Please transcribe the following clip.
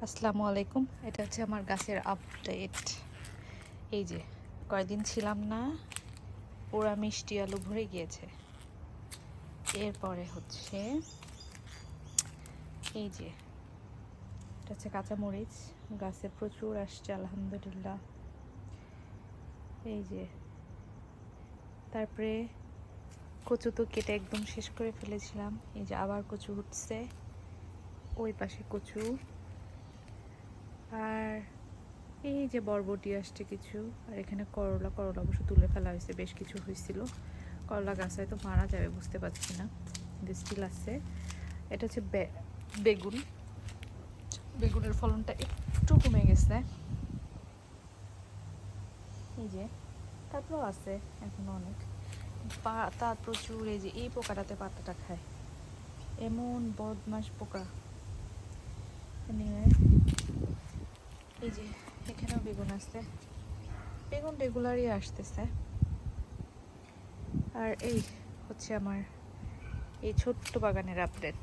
আসসালামু আলাইকুম। এটা হচ্ছে আমার গাছের আপডেট। এই যে কয়েকদিন ছিলাম না, পুরা মিষ্টি আলু ভরে গিয়েছে। এরপরে হচ্ছে এই যে এটা হচ্ছে কাঁচামরিচ, গাছে প্রচুর আসছে আলহামদুলিল্লাহ। এই যে তারপরে কচু তো কেটে একদম শেষ করে ফেলেছিলাম। এই যে আবার কচু উঠছে, ওই পাশে কচু। আর এই যে বরবটি আসছে কিছু, আর এখানে করলা অবশ্য তুলে ফেলা হয়েছে, বেশ কিছু হয়েছিল। করলা গাছ হয়তো মারা যাবে, বুঝতে পারছি না, কিন্তু স্টিল আছে। এটা হচ্ছে বেগুনের ফলনটা একটু কমে গেছে, এই যে। তারপরেও আছে এখনো অনেক পাতা প্রচুর। এই যে এই পোকাটাতে পাতাটা খায়, এমন বদমাস পোকা। এই যে এখানেও বেগুন আছে, বেগুন রেগুলারই আসতেছে। আর এই হচ্ছে আমার এই ছোট্ট বাগানের আপডেট।